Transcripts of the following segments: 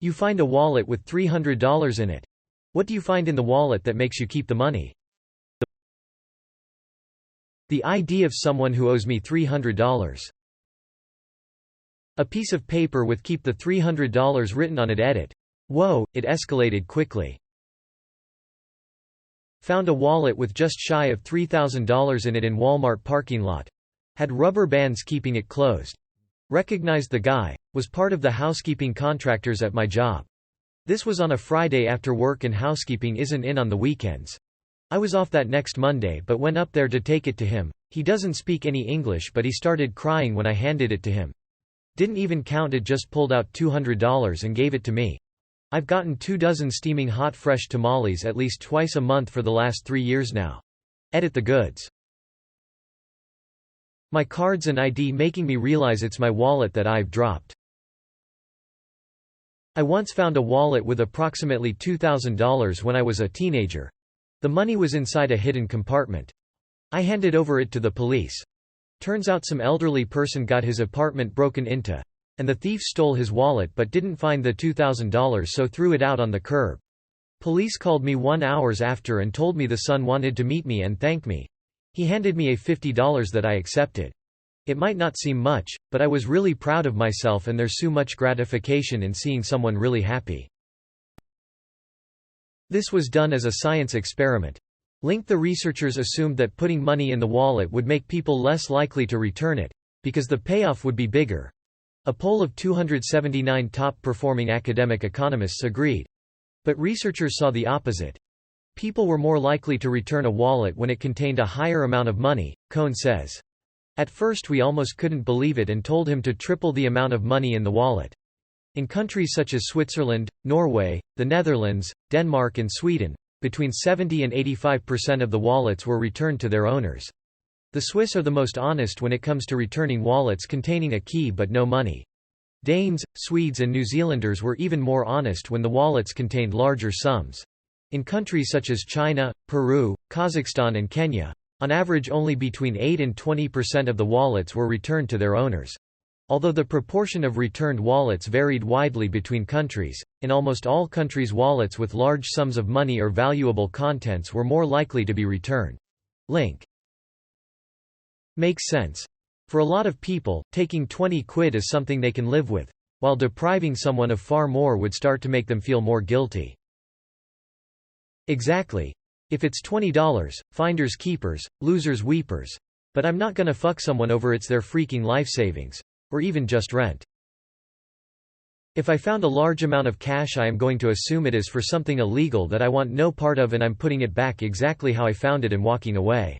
You find a wallet with $300 in it. What do you find in the wallet that makes you keep the money? The ID of someone who owes me $300. A piece of paper with "keep the $300" written on it. Edit. Whoa, it escalated quickly. Found a wallet with just shy of $3,000 in it in Walmart parking lot. Had rubber bands keeping it closed. Recognized the guy. Was part of the housekeeping contractors at my job. This was on a Friday after work and housekeeping isn't in on the weekends. I was off that next Monday but went up there to take it to him. He doesn't speak any English but he started crying when I handed it to him. Didn't even count it, just pulled out $200 and gave it to me. I've gotten 24 steaming hot fresh tamales at least twice a month for the last 3 years now. Edit the goods. My cards and ID making me realize it's my wallet that I've dropped. I once found a wallet with approximately $2,000 when I was a teenager. The money was inside a hidden compartment. I handed over it to the police. Turns out some elderly person got his apartment broken into, and the thief stole his wallet but didn't find the $2,000 so threw it out on the curb. Police called me 1 hour after and told me the son wanted to meet me and thank me. He handed me a $50 that I accepted. It might not seem much, but I was really proud of myself and there's so much gratification in seeing someone really happy. This was done as a science experiment. The researchers assumed that putting money in the wallet would make people less likely to return it, because the payoff would be bigger. A poll of 279 top-performing academic economists agreed. But researchers saw the opposite. People were more likely to return a wallet when it contained a higher amount of money, Cohn says. At first we almost couldn't believe it and told him to triple the amount of money in the wallet. In countries such as Switzerland, Norway, the Netherlands, Denmark and Sweden, between 70 and 85% of the wallets were returned to their owners. The Swiss are the most honest when it comes to returning wallets containing a key but no money. Danes, Swedes and New Zealanders were even more honest when the wallets contained larger sums. In countries such as China, Peru, Kazakhstan and Kenya, on average only between 8 and 20% of the wallets were returned to their owners. Although the proportion of returned wallets varied widely between countries, in almost all countries wallets with large sums of money or valuable contents were more likely to be returned. Link. Makes sense. For a lot of people, taking 20 quid is something they can live with, while depriving someone of far more would start to make them feel more guilty. Exactly. If it's $20, finders keepers, losers weepers. But I'm not gonna fuck someone over it's their freaking life savings. Or even just rent. If I found a large amount of cash I am going to assume it is for something illegal that I want no part of and I'm putting it back exactly how I found it and walking away.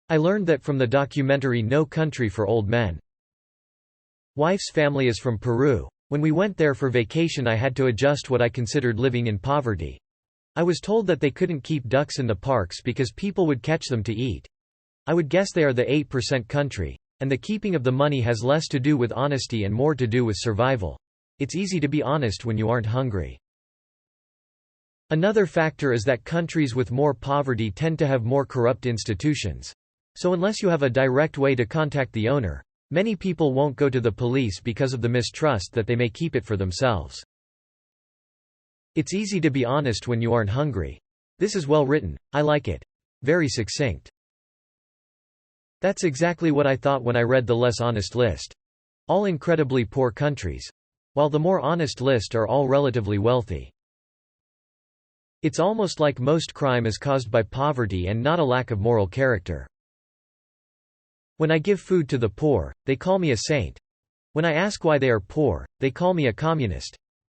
I learned that from the documentary No Country for Old Men. Wife's family is from Peru. When we went there for vacation I had to adjust what I considered living in poverty. I was told that they couldn't keep ducks in the parks because people would catch them to eat. I would guess they are the 8% country. And the keeping of the money has less to do with honesty and more to do with survival. It's easy to be honest when you aren't hungry. Another factor is that countries with more poverty tend to have more corrupt institutions. So unless you have a direct way to contact the owner, many people won't go to the police because of the mistrust that they may keep it for themselves. It's easy to be honest when you aren't hungry. This is well written, I like it. Very succinct. That's exactly what I thought when I read the less honest list. All incredibly poor countries. While the more honest list are all relatively wealthy. It's almost like most crime is caused by poverty and not a lack of moral character. When I give food to the poor, they call me a saint. When I ask why they are poor, they call me a communist.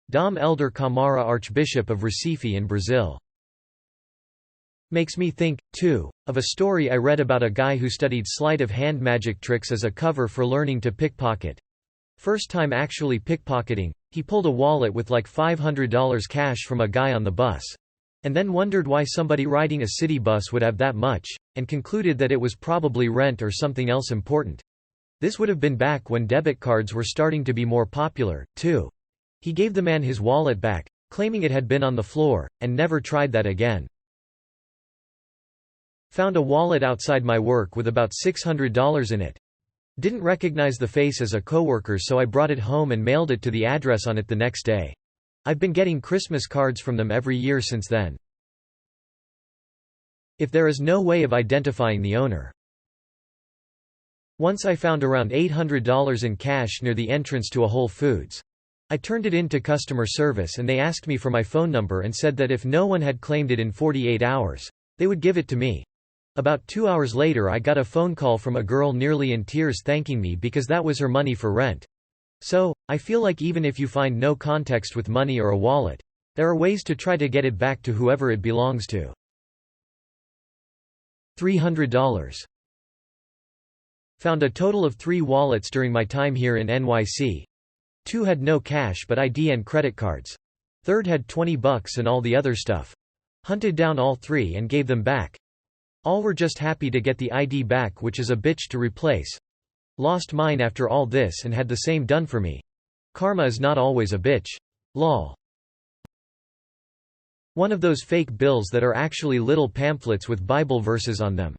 Dom Elder Camara, Archbishop of Recife in Brazil. Makes me think, too, of a story I read about a guy who studied sleight of hand magic tricks as a cover for learning to pickpocket. First time actually pickpocketing, he pulled a wallet with like $500 cash from a guy on the bus. And then wondered why somebody riding a city bus would have that much, and concluded that it was probably rent or something else important. This would have been back when debit cards were starting to be more popular, too. He gave the man his wallet back, claiming it had been on the floor, and never tried that again. Found a wallet outside my work with about $600 in it. Didn't recognize the face as a coworker, so I brought it home and mailed it to the address on it the next day. I've been getting Christmas cards from them every year since then. If there is no way of identifying the owner. Once I found around $800 in cash near the entrance to a Whole Foods. I turned it in to customer service and they asked me for my phone number and said that if no one had claimed it in 48 hours, they would give it to me. About 2 hours later I got a phone call from a girl nearly in tears thanking me because that was her money for rent. So, I feel like even if you find no context with money or a wallet, there are ways to try to get it back to whoever it belongs to. $300. Found a total of 3 wallets during my time here in NYC. 2 had no cash but ID and credit cards. Third had $20 and all the other stuff. Hunted down all 3 and gave them back. All were just happy to get the ID back, which is a bitch to replace. Lost mine after all this and had the same done for me. Karma is not always a bitch. Lol. One of those fake bills that are actually little pamphlets with Bible verses on them.